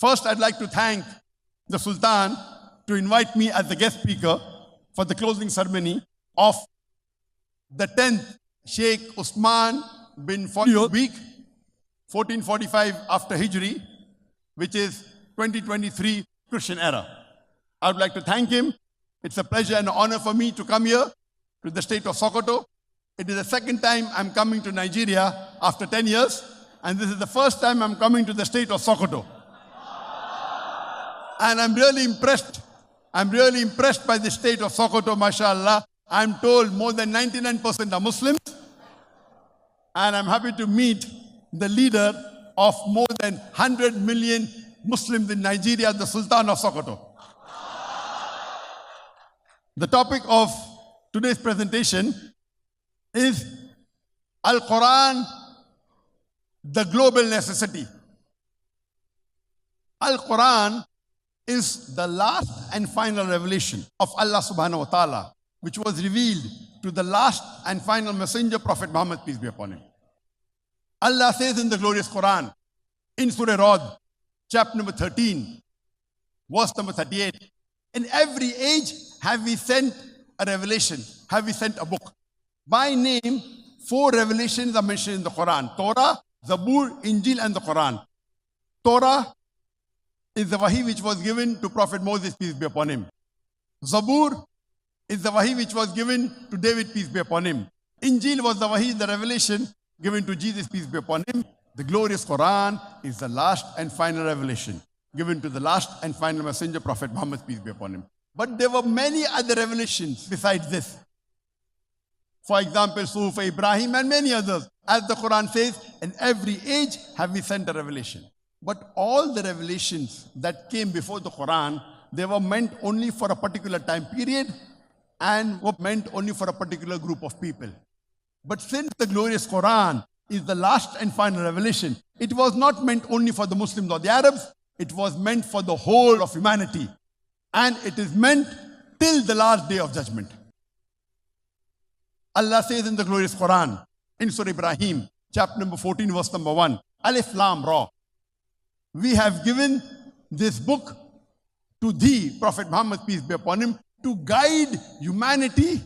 First, I'd like to thank the Sultan to invite me as the guest speaker for the closing ceremony of the 10th Sheikh Usman bin Fodio week, 1445 after Hijri, which is 2023 Christian era. I would like to thank him. It's a pleasure and honor for me to come here to the state of Sokoto. It is the second time I'm coming to Nigeria after 10 years, and this is the first time I'm coming to the state of Sokoto. And I'm really impressed. I'm really impressed by the state of Sokoto, mashallah. I'm told more than 99% are Muslims. And I'm happy to meet the leader of more than 100 million Muslims in Nigeria, the Sultan of Sokoto. The topic of today's presentation is Al-Quran, the global necessity. Al-Quran is the last and final revelation of Allah subhanahu wa ta'ala, which was revealed to the last and final messenger, Prophet Muhammad, peace be upon him. Allah says in the glorious Quran, in Surah Rad, chapter number 13, verse number 38, in every age have we sent a revelation, have we sent a book. By name, 4 revelations are mentioned in the Quran: Torah, Zabur, Injil, and the Quran. Torah is the wahi which was given to Prophet Moses, peace be upon him. Zabur is the wahi which was given to David, peace be upon him. Injil was the wahi, the revelation given to Jesus, peace be upon him. The glorious Quran is the last and final revelation given to the last and final messenger, Prophet Muhammad, peace be upon him. But there were many other revelations besides this. For example, Sufa Ibrahim and many others. As the Quran says, in every age have we sent a revelation. But all the revelations that came before the Quran, they were meant only for a particular time period and were meant only for a particular group of people. But since the glorious Quran is the last and final revelation, it was not meant only for the Muslims or the Arabs, it was meant for the whole of humanity. And it is meant till the last day of judgment. Allah says in the glorious Quran, in Surah Ibrahim, chapter number 14, verse number 1, Alif Lam Ra. We have given this book to thee, Prophet Muhammad, peace be upon him, to guide humanity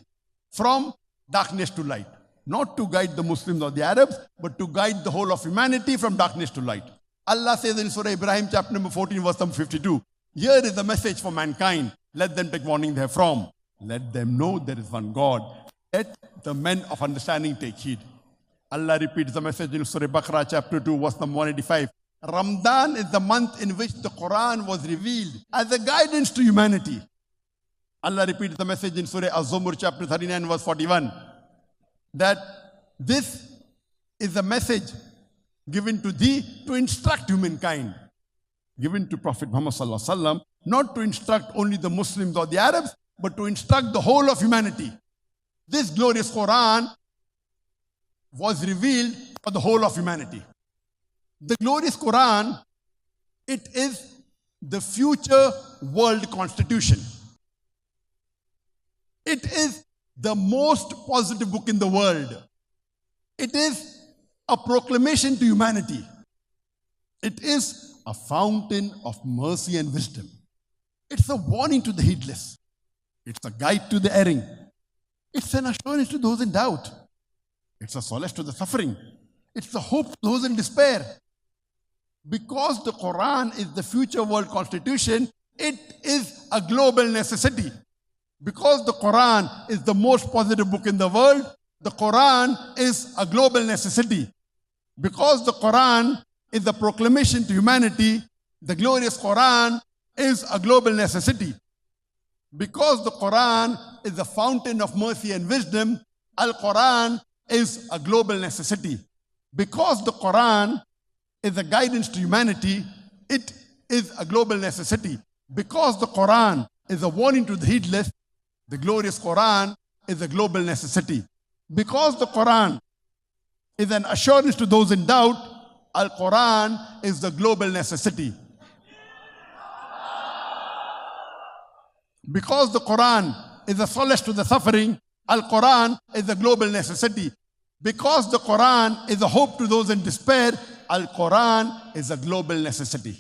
from darkness to light. Not to guide the Muslims or the Arabs, but to guide the whole of humanity from darkness to light. Allah says in Surah Ibrahim, chapter number 14, verse number 52, here is the message for mankind. Let them take warning therefrom. Let them know there is one God. Let the men of understanding take heed. Allah repeats the message in Surah Baqarah, chapter 2, verse number 185. Ramadan is the month in which the Quran was revealed as a guidance to humanity. Allah repeats the message in Surah Az-Zumur, chapter 39, verse 41. That this is a message given to thee to instruct humankind. Given to Prophet Muhammad sallallahu alaihi wasallam, not to instruct only the Muslims or the Arabs, but to instruct the whole of humanity. This glorious Quran was revealed for the whole of humanity. The glorious Quran, it is the future world constitution. It is the most positive book in the world. It is a proclamation to humanity. It is a fountain of mercy and wisdom. It's a warning to the heedless. It's a guide to the erring. It's an assurance to those in doubt. It's a solace to the suffering. It's a hope to those in despair. Because the Quran is the future world constitution, it is a global necessity. Because the Quran is the most positive book in the world, the Quran is a global necessity. Because the Quran is a proclamation to humanity, the glorious Quran is a global necessity. Because the Quran is a fountain of mercy and wisdom, Al-Quran is a global necessity. Because the Quran is a guidance to humanity, it is a global necessity. Because the Quran is a warning to the heedless, the glorious Quran is a global necessity. Because the Quran is an assurance to those in doubt, Al-Quran is the global necessity. Because the Quran is a solace to the suffering, Al-Quran is a global necessity. Because the Quran is a hope to those in despair, Al-Quran is a global necessity.